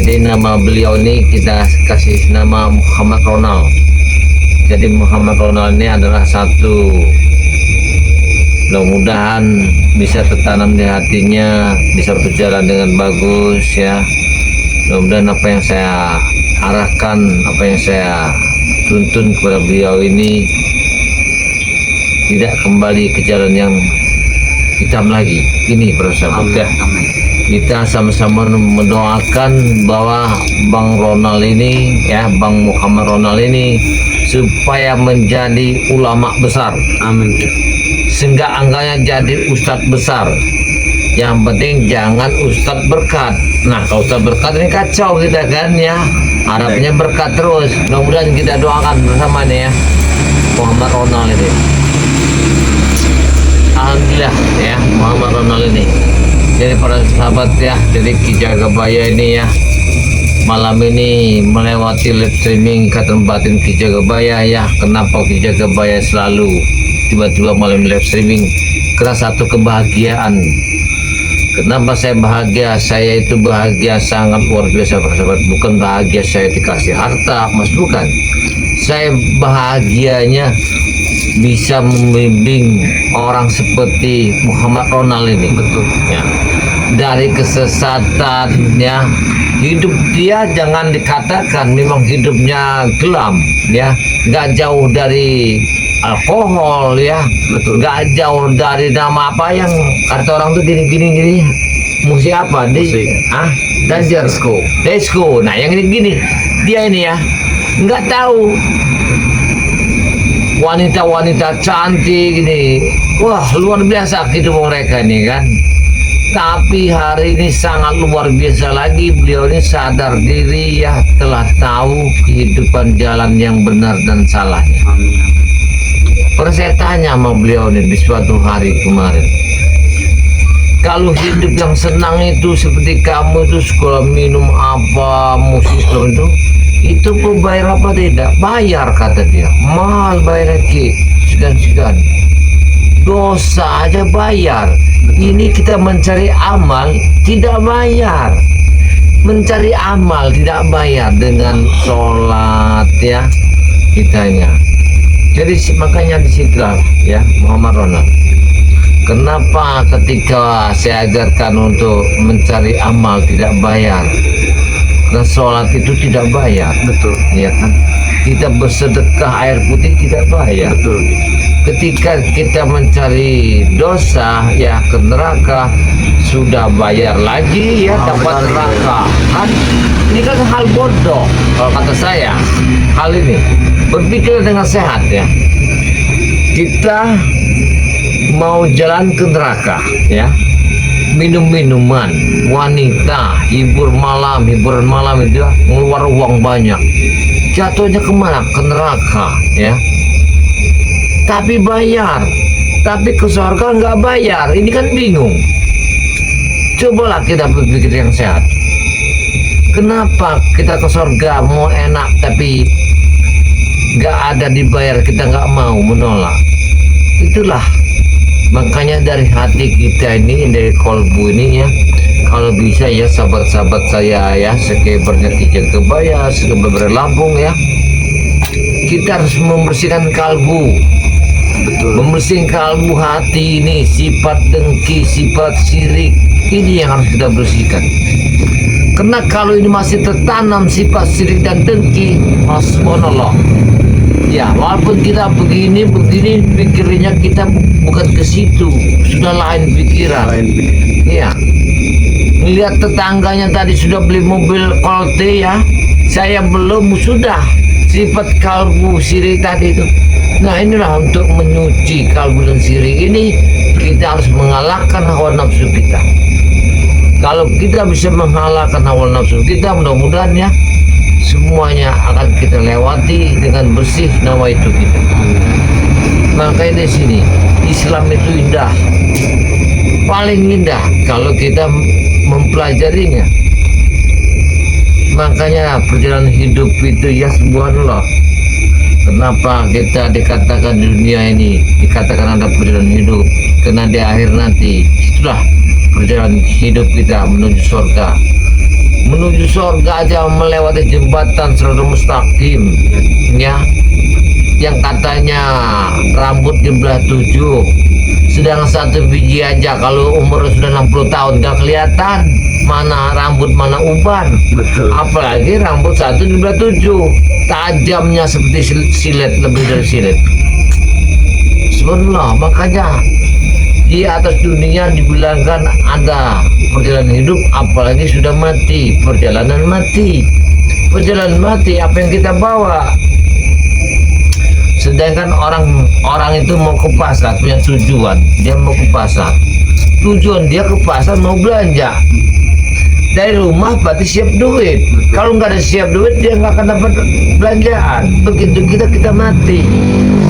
Jadi nama beliau ini kita kasih nama Muhammad Ronald. Jadi Muhammad Ronald ini adalah satu, mudah-mudahan bisa tertanam di hatinya, bisa berjalan dengan bagus ya. Mudah-mudahan apa yang saya arahkan, apa yang saya tuntun kepada beliau ini tidak kembali ke jalan yang hitam lagi. Ini persahabat ya. Kita sama-sama mendoakan bahwa Bang Ronald ini ya, Bang Muhammad Ronald ini supaya menjadi ulama besar. Amin. Sehingga angkanya jadi ustadz besar. Yang penting jangan ustadz berkat. Nah, kalau ustadz berkat ini kacau kita kan ya. Harapnya berkat terus. Mudah-mudahan kita doakan bersama nih ya, Muhammad Ronald ini. Alhamdulillah ya, Muhammad Ronald ini. Jadi para sahabat ya, dari Ki Jagabaya ini ya, malam ini melewati live streaming Ikatan Batin Ki Jagabaya ya. Kenapa Ki Jagabaya selalu tiba-tiba malam live streaming? Karena satu kebahagiaan. Kenapa saya bahagia? Saya itu bahagia sangat luar biasa para sahabat. Bukan bahagia saya dikasih harta mas, bukan. Saya bahagianya bisa membimbing orang seperti Muhammad Ronald ini. Betul ya. Dari kesesatan ya, hidup dia jangan dikatakan memang hidupnya gelam ya, nggak jauh dari alkohol ya, betul, nggak jauh dari nama apa yang kata orang tuh gini musik apa musik dancer disco. Nah yang ini gini, dia ini ya nggak tahu wanita-wanita cantik ini, wah luar biasa kehidupan mereka ini kan. Tapi hari ini sangat luar biasa lagi, beliau ini sadar diri ya, telah tahu kehidupan jalan yang benar dan salahnya. Pernah saya tanya sama beliau nih di suatu hari kemarin, kalau hidup yang senang itu seperti kamu itu sekolah minum apa, musik itu bayar apa tidak? Bayar kata dia, mahal bayar lagi, segan-segan. Dosa aja bayar. Ini kita mencari amal tidak bayar, mencari amal tidak bayar dengan sholat ya kitanya. Jadi makanya disitulah ya Muhammad Ronald. Kenapa ketika saya ajarkan untuk mencari amal tidak bayar? Karena sholat itu tidak bayar. Betul. Ya kan? Kita bersedekah air putih tidak bayar. Betul. Ketika kita mencari dosa ya ke neraka sudah bayar lagi ya, dapat neraka kan. Ini kan hal bodoh kalau kata saya. Hal ini berpikir dengan sehat ya. Kita mau jalan ke neraka ya, minum minuman, wanita, hiburan malam itu ya, ngeluar uang banyak, jatuhnya kemana? Ke neraka ya. Tapi bayar, tapi ke surga nggak bayar. Ini kan bingung. Cobalah kita berpikir yang sehat. Kenapa kita ke surga mau enak tapi nggak ada dibayar, kita nggak mau, menolak? Itulah makanya dari hati kita ini, dari kolbu ini ya, kalau bisa ya sahabat-sahabat saya ya, sekebernya Ki Jagabaya, sekeber Lampung ya, kita harus membersihkan kalbu. Betul. Membersihkan kalbu hati ini, sifat dengki, sifat sirik, ini yang harus kita bersihkan. Karena kalau ini masih tertanam sifat sirik dan dengki, subhanallah ya, walaupun kita begini pikirnya kita bukan ke situ, sudah lain pikiran. Ya, lihat tetangganya tadi sudah beli mobil Colte ya, saya belum, sudah sifat kalbu sirik tadi itu. Nah inilah untuk menyuci kalbu dan sirik ini, kita harus mengalahkan hawa nafsu kita. Kalau kita bisa mengalahkan hawa nafsu kita, mudah-mudahan ya semuanya akan kita lewati dengan bersih nama itu kita. Makanya di sini Islam itu indah, paling indah kalau kita mempelajarinya. Makanya perjalanan hidup itu ya subhanallah. Kenapa kita dikatakan di dunia ini dikatakan ada perjalanan hidup? Karena di akhir nanti itulah perjalanan hidup kita menuju surga. menuju surga aja melewati jembatan Siratal Mustaqim, ya, yang katanya rambut dibelah 7, sedang satu biji aja kalau umur sudah 60 tahun gak kelihatan mana rambut mana uban. Betul. Apalagi rambut satu dibelah 7, tajamnya seperti silet, lebih dari silet. Subhanallah, makanya di atas dunia dibilangkan ada perjalanan hidup, apalagi sudah mati, perjalanan mati. Perjalanan mati apa yang kita bawa? Sedangkan orang itu mau ke pasar, punya tujuan, dia mau ke pasar. Tujuan dia ke pasar mau belanja. Dari rumah berarti siap duit. Kalau nggak ada siap duit, dia nggak akan dapat belanjaan. Begitu kita mati,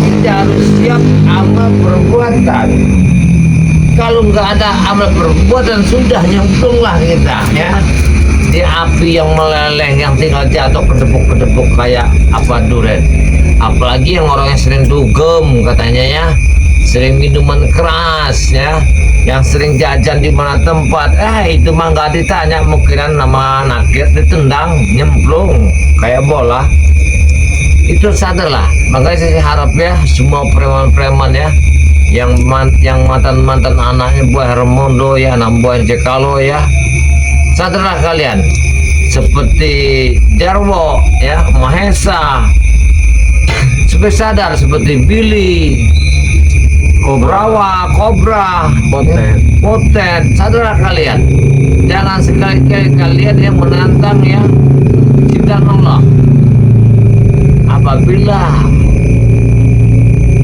kita harus siap amal perbuatan. Kalau nggak ada amal perbuatan, sudah nyemplunglah kita, ya, di api yang meleleh, yang tinggal jatuh kedebuk-kedebuk kayak apa duren. Apalagi yang orang yang sering dugem katanya, ya, sering minuman keras, ya, yang sering jajan di mana tempat, itu mah nggak ditanya, mungkinan nama nakir ditendang nyemplung kayak bola. Itu sadarlah. Makanya saya harap, ya, semua preman-preman, ya, yang mantan anaknya Buah Hermondo, ya, anak Buah Jekalo, ya, sadarlah kalian, seperti Jarwo, ya, Mahesa, supaya sadar, seperti Billy, Kobra, Potet, sadarlah kalian, jangan sekali-kali kalian yang menantang, ya, ciptaan Allah. Apabila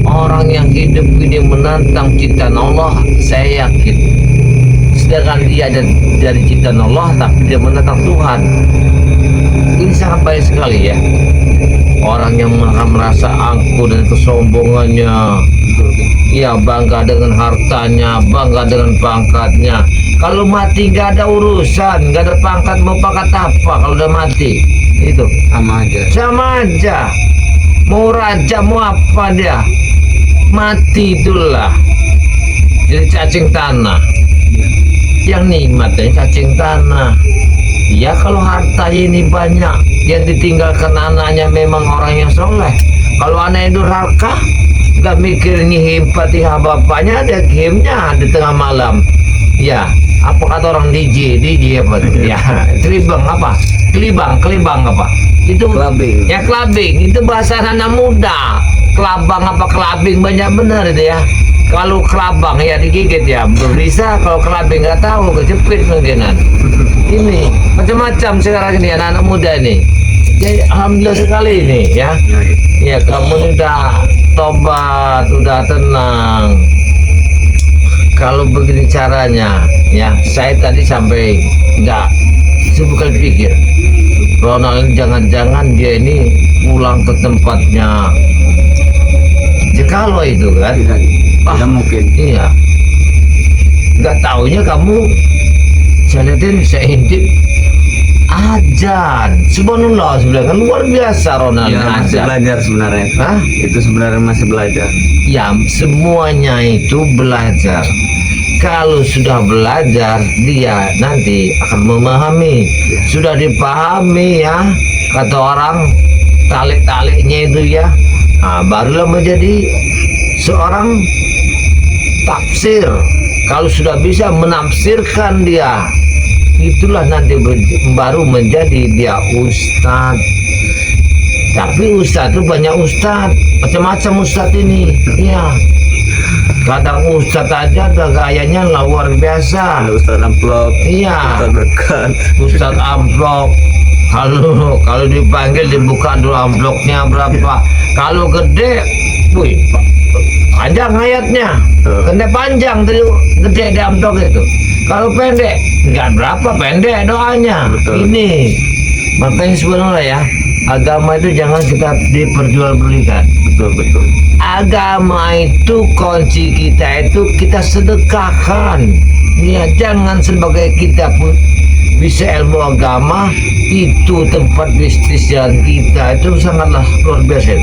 orang yang hidup ini menantang ciptaan Allah, saya yakin, sedangkan dia dari ciptaan Allah tapi dia menantang Tuhan, ini sangat baik sekali, ya. Orang yang merasa angkuh dan kesombongannya, ya, bangga dengan hartanya, bangga dengan pangkatnya. Kalau mati nggak ada urusan, nggak ada pangkat, mau pangkat apa kalau udah mati? Itu sama aja. Mau raja mau apa, dia mati itulah jadi cacing tanah. Yang nikmatnya cacing tanah. Ya, kalau harta ini banyak, yang ditinggalkan anaknya memang orang yang soleh. Kalau anaknya durhaka, nggak mikir ngihim Fatihah bapaknya, ada ngihimnya di tengah malam. Ya, apa kata orang DJ apa tuh? Ya, kelibang apa? Itu Kelabing. Ya, kelabing. Itu bahasa anak muda. Kelabang apa kelabing, banyak benar itu, ya. Kalau kelabang ya digigit, ya, berbisa. Kalau kelabing nggak tahu, kejepit mungkinan. Ini macam-macam sekarang ini anak-anak muda ini. Ya, alhamdulillah sekali ini, ya. Ya, kamu udah tobat, udah tenang. Kalau begini caranya, ya, saya tadi sampai nggak sebukal pikir, Ronald jangan-jangan dia ini pulang ke tempatnya Jekalo itu kan? Tidak mungkin. Iya. Nggak taunya kamu, saya lihatin, saya intip ajan. Subhanallah, sebenarnya kan luar biasa Ronald, Ya, masih ajan. belajar sebenarnya. Hah? Itu sebenarnya masih belajar. Ya, semuanya itu belajar. Kalau sudah belajar, dia nanti akan memahami. Sudah dipahami, ya, kata orang, talik-taliknya itu, ya, barulah menjadi seorang tafsir. Kalau sudah bisa menafsirkan dia, itulah nanti baru menjadi dia ustadz. Tapi ustadz itu banyak ustadz, macam-macam ustadz ini, ya. Kadang ustadz aja gayanya luar biasa. Ada Ustadz Amplop, Iya, Ustadz Berkat. ustadz amplop. Kalau dipanggil dibuka dulu amplopnya berapa. Kalau gede, wih, panjang ayatnya. Kena panjang tadi, gede di amplop itu. Kalau pendek, nggak berapa, pendek doanya. Betul. Ini makanya sebenarnya, ya, agama itu jangan kita diperjualbelikan. Betul. Agama itu kunci kita itu kita sedekahkan, ya. Jangan sebagai kita pun bisa ilmu agama itu tempat bisnis jalan kita, itu sangatlah luar biasa.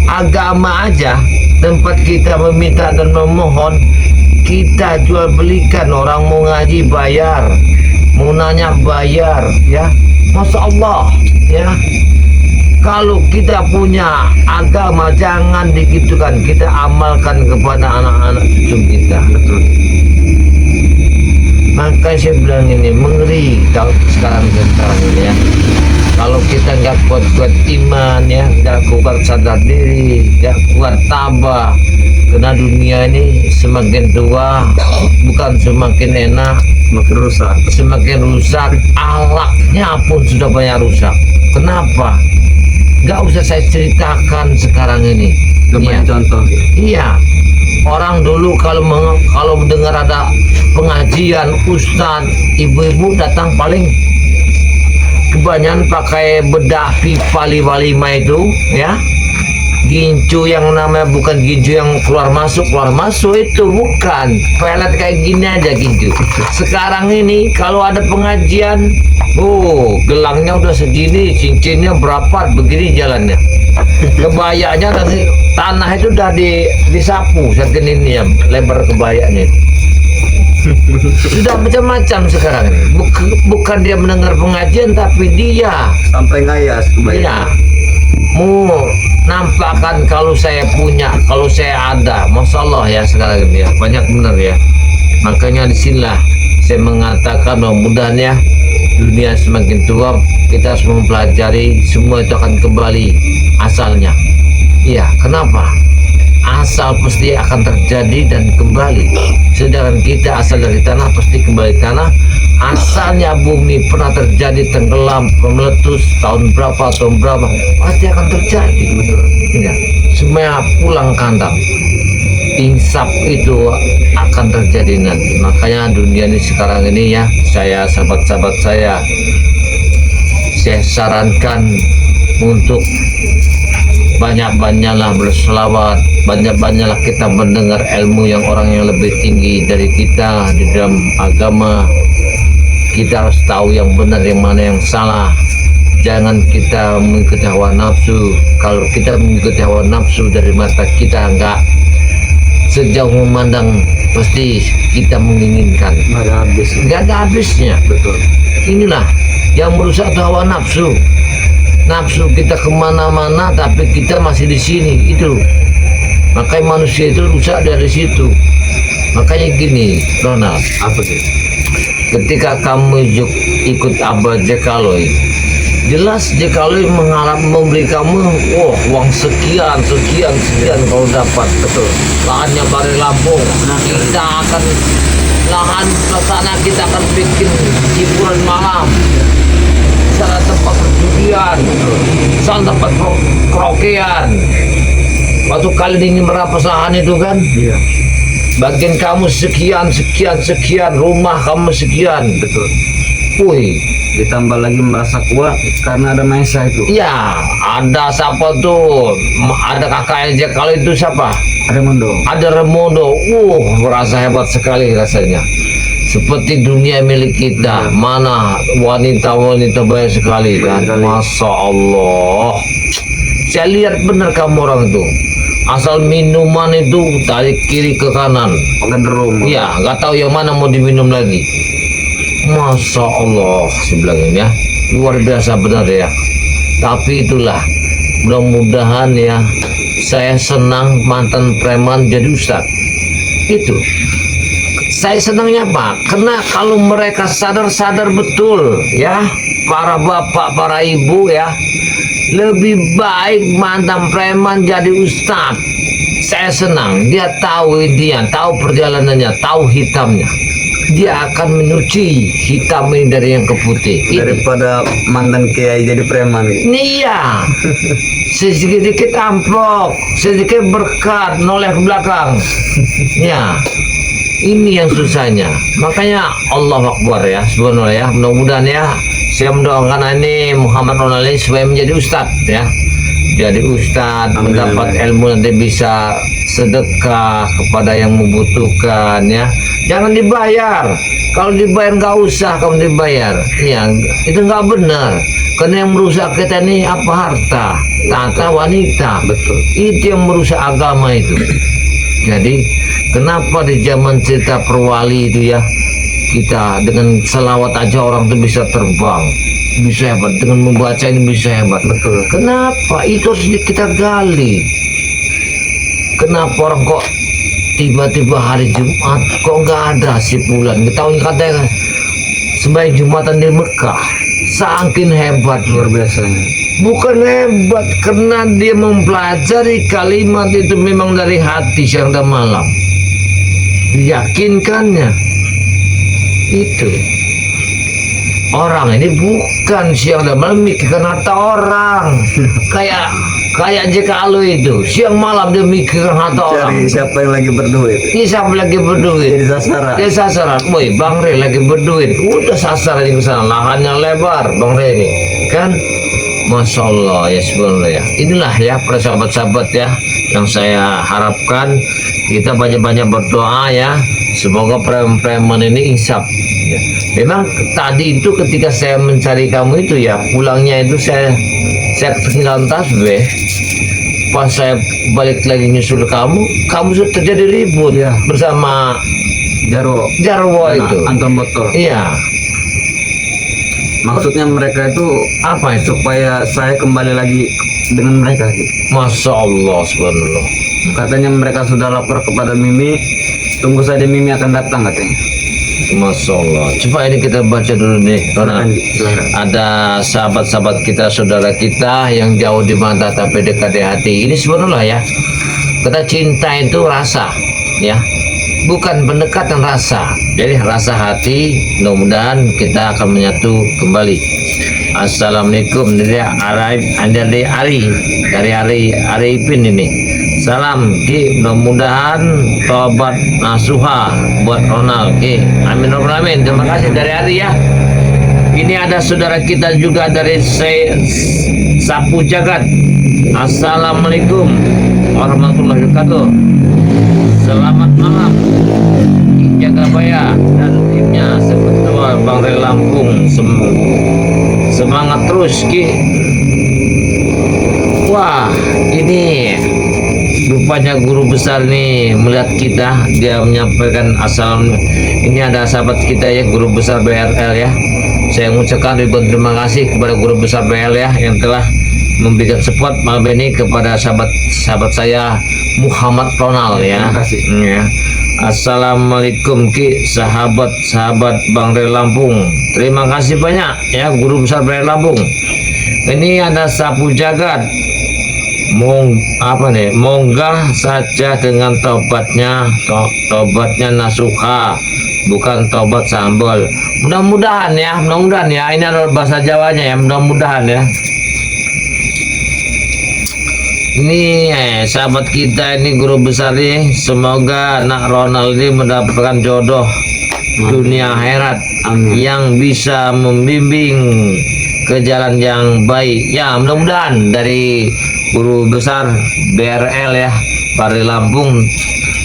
Agama aja tempat kita meminta dan memohon, kita jual belikan. Orang mau ngaji bayar, munanya bayar ya. Masya Allah ya. Kalau kita punya agama jangan digitukan, kita amalkan kepada anak-anak cucu kita. Betul. Makanya saya bilang ini mengeri kalau sekarang ini ya. Kalau kita nggak kuat-kuat iman ya, nggak kuat sadar diri, nggak kuat tabah, karena dunia ini semakin tua bukan semakin enak, semakin rusak, akhlaknya pun sudah banyak rusak. Kenapa? Nggak usah saya ceritakan sekarang ini. Coba contoh. Iya, orang dulu kalau mendengar ada pengajian ustadz, ibu-ibu datang paling kebanyakan pakai bedak pipa 55 itu ya, gincu yang namanya bukan gincu yang keluar masuk itu bukan pelet kayak gini aja gincu. Sekarang ini kalau ada pengajian, gelangnya udah segini, cincinnya berapa, begini jalannya, kebayanya dari tanah itu udah disapu segini ini ya, lebar kebayanya itu. Sudah macam-macam sekarang ini. Bukan dia mendengar pengajian, tapi dia sampai ngayas kebayang. Iya, mau nampakkan kalau saya punya, kalau saya ada. Masya Allah ya sekarang ini ya, banyak benar ya. Makanya disinilah saya mengatakan mudah-mudahan ya, dunia semakin tua, kita harus mempelajari semua itu akan kembali asalnya. Iya, kenapa? Asal pasti akan terjadi dan kembali. Sedangkan kita asal dari tanah, pasti kembali tanah. Asalnya bumi pernah terjadi, tenggelam, meletus tahun berapa, pasti akan terjadi. Ya, semuanya pulang kandang. Insaf itu akan terjadi nanti. Makanya dunia ini sekarang ini ya, saya sahabat-sahabat saya sarankan untuk banyak-banyaklah berselawat, banyak-banyaklah kita mendengar ilmu yang orang yang lebih tinggi dari kita di dalam agama. Kita harus tahu yang benar, yang mana yang salah. Jangan kita mengikuti hawa nafsu. Kalau kita mengikuti hawa nafsu dari mata kita, enggak sejauh memandang, pasti kita menginginkan. Enggak ada habisnya. Betul. Inilah yang merusak hawa nafsu. Nafsu kita kemana-mana, tapi kita masih di sini. Itu makanya manusia itu rusak dari situ. Makanya gini, Ronald, Apa sih? ketika kamu ikut Abah Jekaloi, jelas Jekaloi memberi kamu uang sekian kalau dapat. Betul. Lahannya Bari Lampung, kita akan lahan ke sana, kita akan bikin hiburan malam, salah tempat perjudian, salah tempat kerokean. Waktu kalian ingin merampas lahan itu kan, Iya. bagian kamu sekian, rumah kamu sekian. Betul. Wih, Ditambah lagi merasa kuat karena ada Maesa itu. ya ada siapa tuh? Ada kakak aja kalau itu siapa? Ada Mondo. Ada Remondo. Merasa hebat sekali rasanya. Seperti dunia milik kita, mana wanita-wanita banyak sekali kan. Masya Allah. Saya lihat benar kamu orang itu. Asal minuman itu dari kiri ke kanan. Pakai drum. Iya, nggak tahu yang mana mau diminum lagi. Masya Allah, saya bilang ini ya, luar biasa benar ya. Tapi itulah, mudah-mudahan ya, saya senang mantan preman jadi ustadz. Itu. Saya senangnya apa? Karena kalau mereka sadar betul ya, para bapak, para ibu ya, lebih baik mantan preman jadi ustadz. Saya senang, dia tahu intinya, tahu perjalanannya, tahu hitamnya. Dia akan menyuci hitam ini dari yang ke putih. Daripada mantan kiai jadi preman gitu. Iya, sedikit amplop, sedikit berkat noleh ke belakang. Ya, ini yang susahnya. Makanya Allah Akbar ya, subhanallah ya. Mudah-mudahan ya, saya mendoakan ini Muhammad Ronald ini supaya menjadi ustadz ya. Jadi ustadz, mendapat ilmu, nanti bisa sedekah kepada yang membutuhkan ya. Jangan dibayar. Kalau dibayar nggak usah kamu dibayar. Ya, itu nggak benar. Karena yang merusak kita ini apa? Harta, tata, wanita. Betul. Itu yang merusak agama itu. Jadi kenapa di zaman cerita perwali itu ya, kita dengan selawat aja orang tuh bisa terbang, bisa hebat, dengan membaca ini bisa hebat. Betul. Kenapa itu harus kita gali? Kenapa orang kok tiba-tiba hari Jumat kok nggak ada si bulan? Tahu katanya sembahyang Jumatan di Mekah, saking hebat. Luar biasanya. Bukan hebat karena dia mempelajari kalimat itu memang dari hati siang dan malam, diyakinkannya. Itu orang ini bukan siang dan malam mikirkan harta orang. kayak JK Alu itu siang malam dia mikirkan harta orang. Cari siapa yang lagi berduit. Ini siapa lagi berduit? Jadi sasaran. Dia sasaran. Woi, Bang Re lagi berduit. Udah sasaran ke sana. Lahannya lebar, Bang Re ini. Kan? Masya Allah ya sebenarnya ya. Inilah ya para sahabat-sahabat ya yang saya harapkan kita banyak-banyak berdoa ya. Semoga preman ini insaf. Ya. Memang tadi itu ketika saya mencari kamu itu ya, pulangnya itu saya ketinggalan tasbih. Pas saya balik lagi nyusul kamu sudah terjadi ribut Ya. bersama Jarwo itu. Anton Botol. Iya. Maksudnya mereka itu Apa itu? supaya saya kembali lagi dengan mereka gitu. Masya Allah subhanallah. Katanya mereka sudah lapor kepada Mimi, tunggu saja Mimi akan datang katanya. Masya Allah. Coba ini kita baca dulu nih. Karena Silakan. ada sahabat-sahabat kita, saudara kita yang jauh di mata tapi dekat di hati. Ini sebenarnya ya. Kata cinta itu rasa, ya. Bukan pendekatan rasa. Jadi rasa hati, mudah-mudahan kita akan menyatu kembali. Assalamualaikum dari Arifin ini. Salam Ki, mudah-mudahan tobat nasuha buat Ronald Ki. Amin amin. Terima kasih dari Ari ya. Ini ada saudara kita juga dari Sapu Jagat. Assalamualaikum warahmatullahi wabarakatuh. Selamat malam Ki Jagabaya dan timnya seketua Bang Re Lampung. Semangat terus Ki. Wah, ini rupanya guru besar nih melihat kita, dia menyampaikan assalam. Ini ada sahabat kita ya, guru besar BRL ya. Saya mengucapkan ribuan terima kasih kepada guru besar BRL ya yang telah memberikan support malam ini kepada sahabat saya Muhammad Ronald ya. Terima kasih. Ya. Assalamualaikum Ki, sahabat Bang Re Lampung. Terima kasih banyak ya guru besar BRL Lampung. Ini ada Sapu Jagat. Monggah saja dengan tobatnya nasuha, bukan tobat sambal. Mudah-mudahan ya ini adalah bahasa Jawanya ya, mudah-mudahan ya. Ini sahabat kita ini guru besar nih, semoga anak Ronald ini mendapatkan jodoh dunia akhirat. Amin. Yang bisa membimbing ke jalan yang baik ya, mudah-mudahan. Dari guru besar BRL ya Pari Lampung,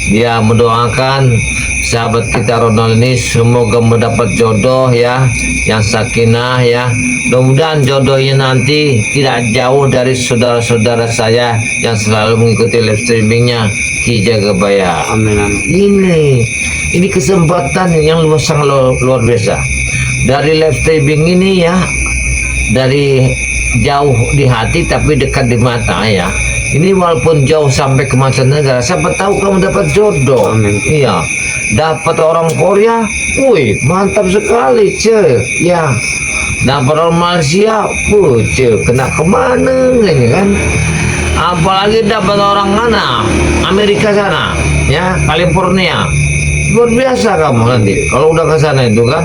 dia mendoakan sahabat kita Ronald ini semoga mendapat jodoh ya yang sakinah ya. Mudah-mudahan jodohnya nanti tidak jauh dari saudara-saudara saya yang selalu mengikuti live streamingnya Ki Jagabaya. Amin amin. Ini kesempatan yang sangat luar biasa. Dari live streaming ini ya, dari jauh di hati tapi dekat di mata ya. Ini walaupun jauh sampai ke mancanegara, siapa tahu kamu dapat jodoh. Amin. Iya, dapat orang Korea, wih mantap sekali cuy. Ya, dapat orang Malaysia, cuy kena kemana ini kan? Apalagi dapat orang mana? Amerika sana, ya California. Luar biasa kamu nanti kalau udah ke sana itu kan.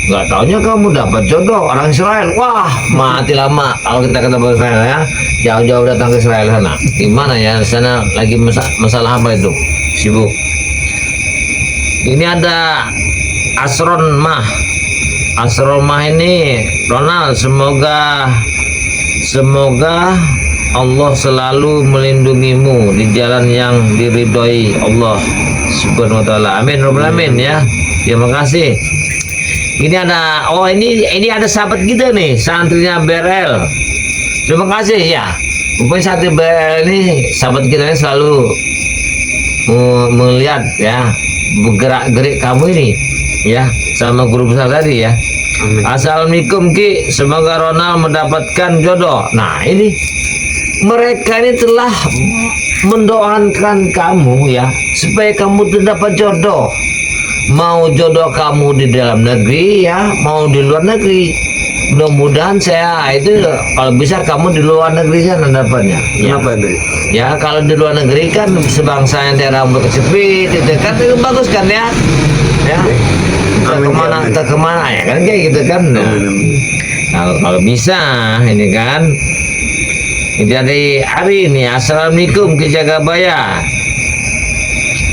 Nggak taunya kamu dapat jodoh orang Israel. Wah, mati lama kalau kita ketemu Israel ya. Jauh-jauh datang ke Israel sana. Gimana ya, sana lagi masalah apa itu? Sibuk. Ini ada Asron Mah ini Ronald, semoga Allah selalu melindungimu di jalan yang diridhoi Allah Subhanahu wa taala. Amin rabbal alamin ya. Terima kasih. Ini ada ini ada sahabat kita nih, santrinya BRL. Terima kasih ya. Rupanya santri BRL ini sahabat kita ini selalu melihat ya bergerak-gerik kamu ini ya sama guru besar tadi ya. Amin. Assalamualaikum Ki, semoga Ronald mendapatkan jodoh. Nah ini mereka ini telah mendoakan kamu ya supaya kamu terdapat jodoh. Mau jodoh kamu di dalam negeri ya, mau di luar negeri. Mudah-mudahan saya itu kalau bisa kamu di luar negeri sana dapatnya. Ya. Kenapa itu? Ya kalau di luar negeri kan sebangsa yang daerah rambut kecepit itu kan itu bagus kan ya. Ya. Amin. Ke kemana ya kan kayak gitu kan. Nah, Amin. kalau bisa ini kan. Dari Ari ini, assalamualaikum Ki Jagabaya.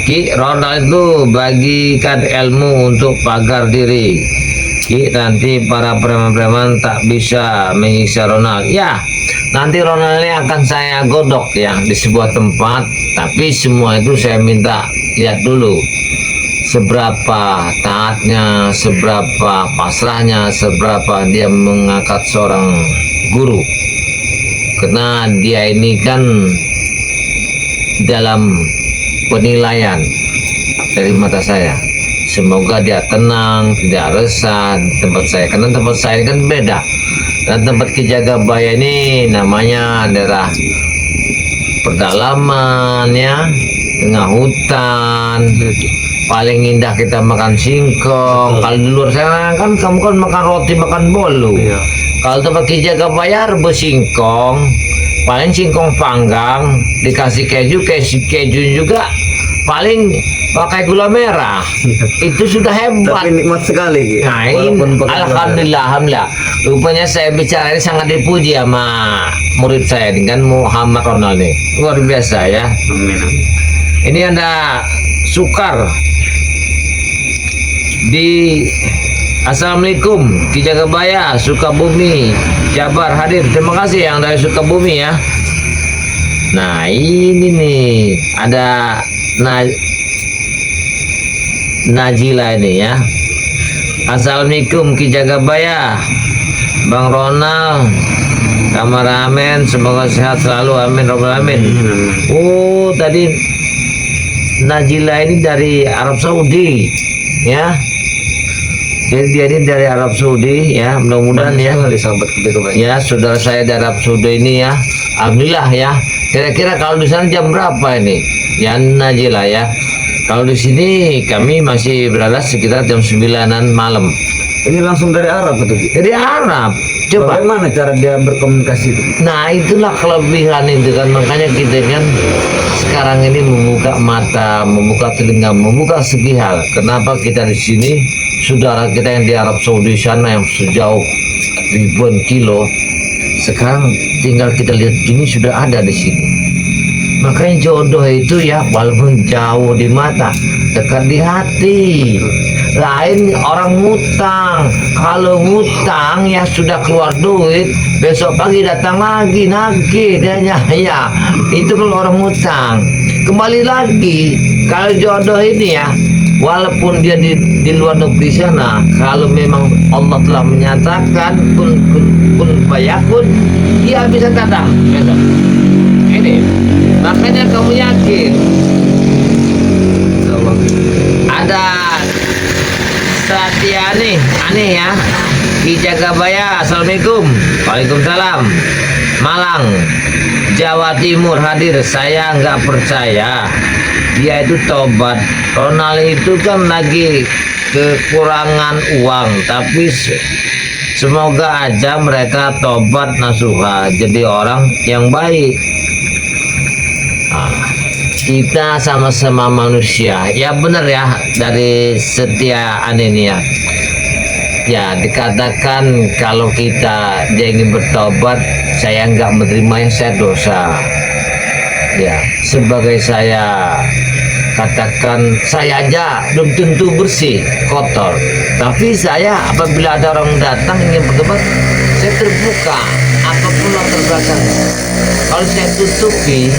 Ki Ronald itu bagikan ilmu untuk pagar diri. Ki nanti para preman-preman tak bisa menyiksa Ronald. Ya, nanti Ronald ini akan saya godok ya di sebuah tempat. Tapi semua itu saya minta lihat dulu seberapa taatnya, seberapa pasrahnya, seberapa dia mengangkat seorang guru. Karena dia ini kan dalam penilaian dari mata saya, semoga dia tenang, tidak resah di tempat saya. Karena tempat saya ini kan beda. Dan tempat Ki Jagabaya ini namanya daerah pedalaman ya, tengah hutan. Paling indah kita makan singkong. Kalau di luar sana kan kamu kan makan roti, makan bolu. Iya. Kalau tempat Ki Jagabaya rebus singkong, paling singkong panggang, dikasih keju juga, paling pakai gula merah. Itu sudah hebat. Tapi nikmat sekali Ki. Nah ini Walaupun pakai alhamdulillah. Rupanya saya bicara ini sangat dipuji sama murid saya dengan Muhammad Ronald nih. Luar biasa ya. Amin. Ini ada Sukar di Assalamualaikum Ki Jagabaya Sukabumi Jabar hadir. Terima kasih yang dari Sukabumi ya. Nah ini nih ada Najila ini ya. Assalamualaikum Ki Jagabaya, Bang Ronald, kameramen, semoga sehat selalu, amin robbal alamin. Oh tadi Najila ini dari Arab Saudi ya. Jadi dia ini dari Arab Saudi ya, mudah-mudahan ya. Sekali sahabat kita Ya, saudara saya dari Arab Saudi ini ya. Alhamdulillah ya. Kira-kira kalau di sana jam berapa ini? Ya Najila ya. Kalau di sini kami masih berada sekitar jam 9-an malam. Ini langsung dari Arab itu Ki. Dari Arab. Coba. Bagaimana cara dia berkomunikasi itu? Nah, itulah kelebihan itu kan. Makanya kita kan sekarang ini membuka mata, membuka telinga, membuka segi hal. Kenapa kita di sini? Saudara kita yang di Arab Saudi sana yang sejauh ribuan kilo, sekarang tinggal kita lihat ini sudah ada di sini. Makanya jodoh itu ya walaupun jauh di mata, dekat di hati. Lain orang ngutang. Kalau ngutang ya sudah keluar duit, besok pagi datang lagi nagih dia ya. Itu kalau orang ngutang. Kembali lagi kalau jodoh ini ya, walaupun dia di luar negeri sana, kalau memang Allah telah menyatakan kun fayakun, dia bisa datang besok. Ini makanya kamu yakin. Ada Satya nih, aneh ya. Ki Jagabaya, assalamualaikum. Waalaikumsalam. Malang, Jawa Timur hadir. Saya nggak percaya dia itu tobat. Ronald itu kan lagi kekurangan uang, tapi semoga aja mereka tobat nasuha jadi orang yang baik. Nah, kita sama-sama manusia ya, benar ya. Dari setiaan ini ya, ya dikatakan kalau kita dia ingin bertobat, saya nggak menerima, saya dosa ya. Sebagai saya katakan, saya aja belum tentu bersih, kotor, tapi saya apabila ada orang datang ingin bertobat, saya terbuka apapun latar belakangnya. Kalau saya tutupi,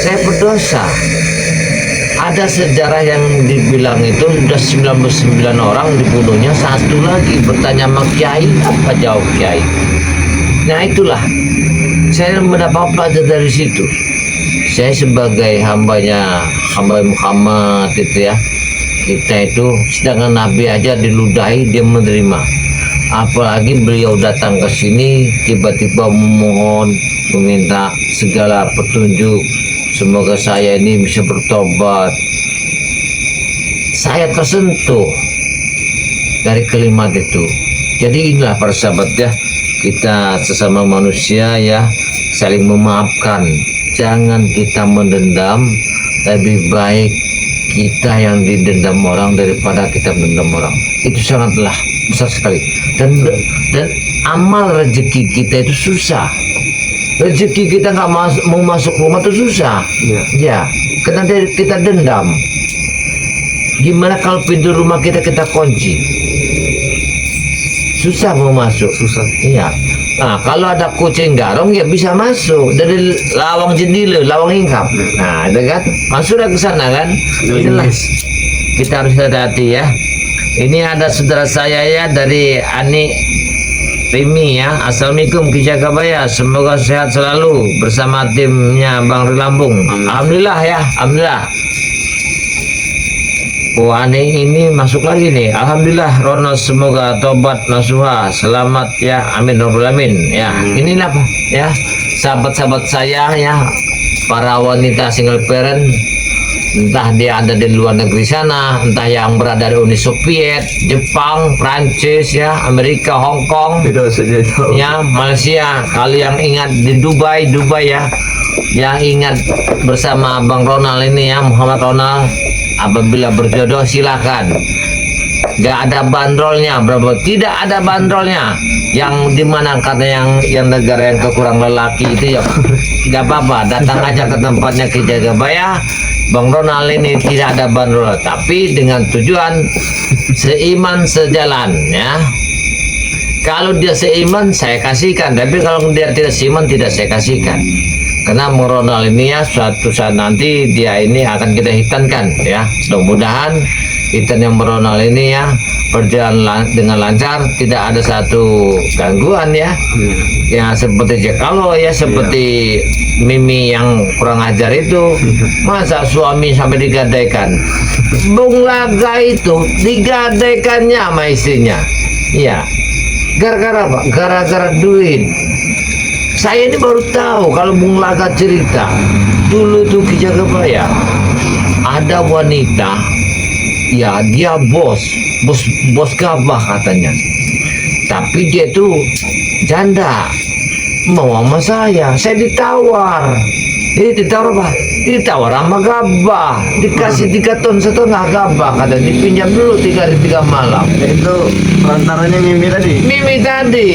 saya berdosa. Ada sejarah yang dibilang itu sudah 99 orang dibunuhnya, satu lagi bertanya sama kiai, apa jawab kiai? Nah itulah saya mendapat pelajaran dari situ. Saya sebagai hamba Muhammad itu ya, kita itu, sedangkan Nabi aja diludahi dia menerima, apalagi beliau datang ke sini tiba-tiba memohon, meminta segala petunjuk, semoga saya ini bisa bertobat. Saya tersentuh dari kalimat itu. Jadi inilah para sahabat ya, kita sesama manusia ya, saling memaafkan, jangan kita mendendam. Lebih baik kita yang didendam orang daripada kita mendendam orang. Itu sangatlah besar sekali. Dan amal rezeki kita itu susah. Rezeki kita nggak mau masuk rumah itu susah. Ya, karena kita dendam. Gimana kalau pintu rumah kita kunci? Susah mau masuk. Susah. Iya. Nah, kalau ada kucing garong ya bisa masuk dari lawang jendela, lawang hingkap. Nah, itu kan masuk ke sana kan. Inilah kita harus hati-hati ya. Ini ada saudara saya ya dari Ani Rimi ya. Assalamualaikum Ki Jagabaya. Semoga sehat selalu bersama timnya Bang Rilambung. Alhamdulillah ya, alhamdulillah. Oh, Ani ini masuk lagi nih. Alhamdulillah Rono, semoga tobat nasuha. Selamat ya. Amin robbal alamin. Ya, inilah ya sahabat-sahabat saya ya, para wanita single parent, entah dia ada di luar negeri sana, entah yang berada di Uni Soviet, Jepang, Prancis ya, Amerika, Hong Kong, Tidak saja itu. ya, Malaysia. Kalau yang ingat di Dubai ya, yang ingat bersama Bang Ronald ini ya, Muhammad Ronald, apabila berjodoh silakan. Gak ada bandrolnya, berapa? Tidak ada bandrolnya. Yang dimana kata yang negara yang kekurang lelaki itu ya, gak apa-apa. Datang aja ke tempatnya Ki Jagabaya. Bang Ronald ini tidak ada bandrol, tapi dengan tujuan seiman sejalan ya. Kalau dia seiman saya kasihkan, tapi kalau dia tidak seiman tidak saya kasihkan. Karena Bang Ronald ini ya, suatu saat nanti dia ini akan kita hitankan ya. Mudah-mudahan hitan yang Bang Ronald ini ya berjalan dengan lancar, tidak ada satu gangguan ya. Ya seperti Jekalo ya, seperti Mimi yang kurang ajar itu. Masa suami sampai digadaikan? Bung Laga itu digadaikannya sama istrinya. Iya. Gara-gara apa? Gara-gara duit. Saya ini baru tahu kalau Bung Laga cerita dulu tuh Ki Jagabaya ada wanita, ya dia bos gabah katanya, tapi dia tuh janda, mau sama saya ditawar. Ini ditawar apa? Ditawar sama gabah, dikasih 3,5 ton gabah, kata dipinjam dulu 3 hari 3 malam. Itu perantaranya Mimi tadi.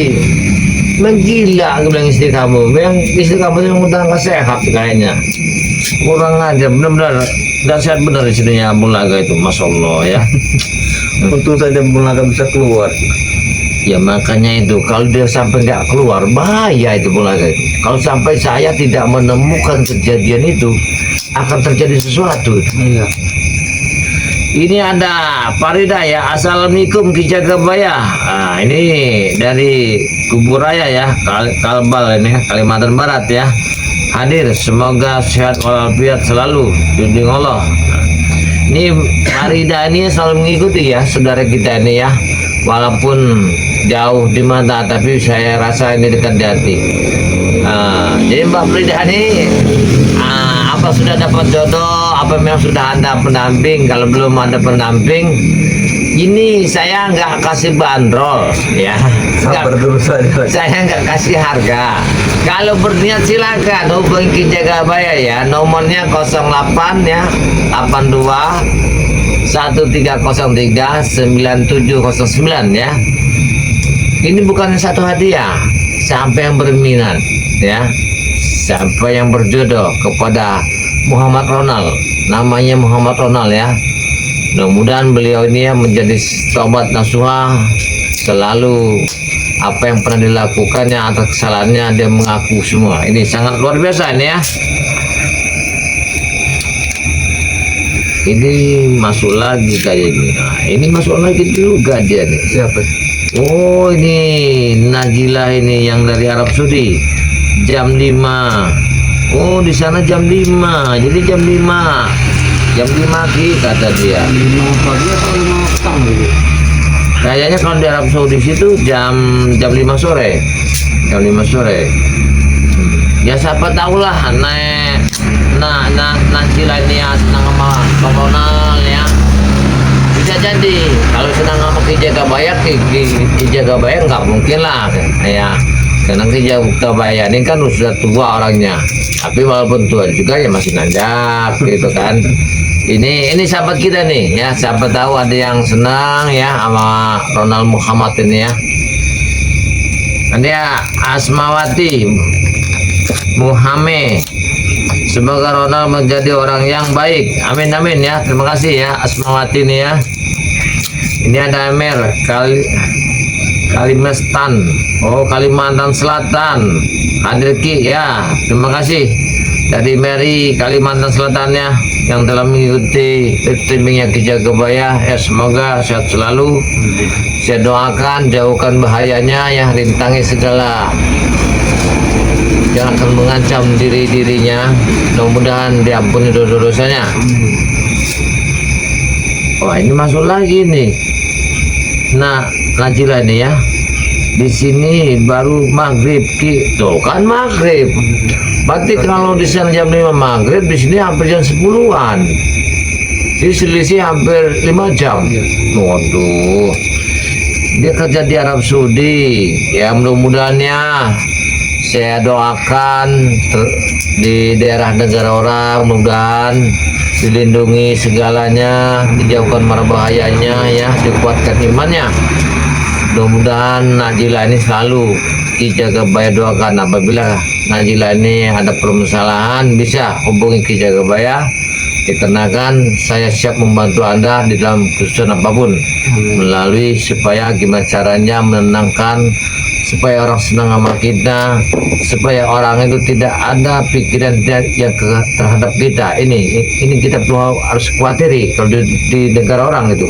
Menggila, aku bilang istri kamu. Yang istri kamu itu mengutang sehat kayaknya. Kurang aja, benar-benar. Dan sehat benar istrinya Bung Laga itu, Masya Allah ya. Untung saja Bung Laga bisa keluar. Ya makanya itu, kalau dia sampai nggak keluar, bahaya itu Bung Laga itu. Kalau sampai saya tidak menemukan kejadian itu, akan terjadi sesuatu. Iya. Ini ada Farida ya. Assalamualaikum Ki Jagabaya. Nah, ini dari Kuburaya ya, Kalbal ini ya, Kalimantan Barat ya. Hadir, semoga sehat walafiat selalu, bimbing Allah. Ini Farida ini selalu mengikuti ya saudara kita ini ya, walaupun jauh di mata tapi saya rasa ini dekat di hati. Jadi Mbak Farida ini apa sudah dapat jodoh, apa memang sudah ada pendamping? Kalau belum ada pendamping, ini saya nggak kasih bandrol ya, Sabar dulu saja. saya nggak kasih harga. Kalau berniat silakan hubungi Ki Jagabaya ya, nomornya 08 ya 82 1303 9709 ya. Ini bukan satu hadiah, sampai yang berminat ya, sampai yang berjodoh kepada Muhammad Ronald, namanya Muhammad Ronald ya. Mudah-mudahan beliau ini ya menjadi tobat nasuha, selalu apa yang pernah dilakukannya atas kesalahannya dia mengaku semua. Ini sangat luar biasa ini ya. Ini masuk lagi kayak ini. Nah, ini masuk lagi juga dia nih. Siapa? Oh, ini Nagilah ini yang dari Arab Saudi. Jam 5. Oh, di sana jam 5. Jadi jam 5 jam 5 Ki kata dia. 5 pagi atau 5 petang gitu? Kayaknya kalau di Arab Saudi situ jam 5 sore. Jam 5 sore. Ya siapa tahu lah naik nanti lainnya senang sama Ronald ya. Bisa jadi kalau senang sama Ki Jagabaya, Ki Jagabaya nggak mungkin lah ya. Karena Ki Jagabaya ini kan sudah tua orangnya. Tapi walaupun tua juga ya masih nanjak gitu kan. Ini sahabat kita nih ya, siapa tahu ada yang senang ya sama Ronald Muhammad ini ya. Dia Asmawati Muhammad. Semoga Ronald menjadi orang yang baik. Amin amin ya. Terima kasih ya Asmawati ini ya. Ini ada Amer Kalimantan. Oh, Kalimantan Selatan. Hadir Ki ya. Terima kasih dari Mary Kalimantan Selatan ya, yang telah mengikuti streamingnya Ki Jagabaya. Ya semoga sehat selalu. Saya doakan jauhkan bahayanya ya, rintangi segala yang akan mengancam dirinya. Mudah-mudahan diampuni dosa-dosanya. Wah, ini masuk lagi nih. Nah, Najila ini ya. Di sini baru maghrib Ki. Tuh kan maghrib. Berarti kalau di sana jam 5 maghrib, di sini hampir jam 10-an. Jadi selisih hampir 5 jam. Waduh. Dia kerja di Arab Saudi. Ya mudah-mudahan ya. Saya doakan di daerah negara orang, mudah-mudahan dilindungi segalanya, dijauhkan mara bahayanya ya, dikuatkan imannya. Mudah-mudahan Najila ini selalu Ki Jagabaya doakan. Apabila Najila ini ada permasalahan bisa hubungi Ki Jagabaya, dikarenakan saya siap membantu Anda di dalam kesusahan apapun, melalui supaya gimana caranya menenangkan, supaya orang senang sama kita, supaya orang itu tidak ada pikiran yang terhadap kita. Ini kita perlu harus khawatiri kalau di negara orang itu.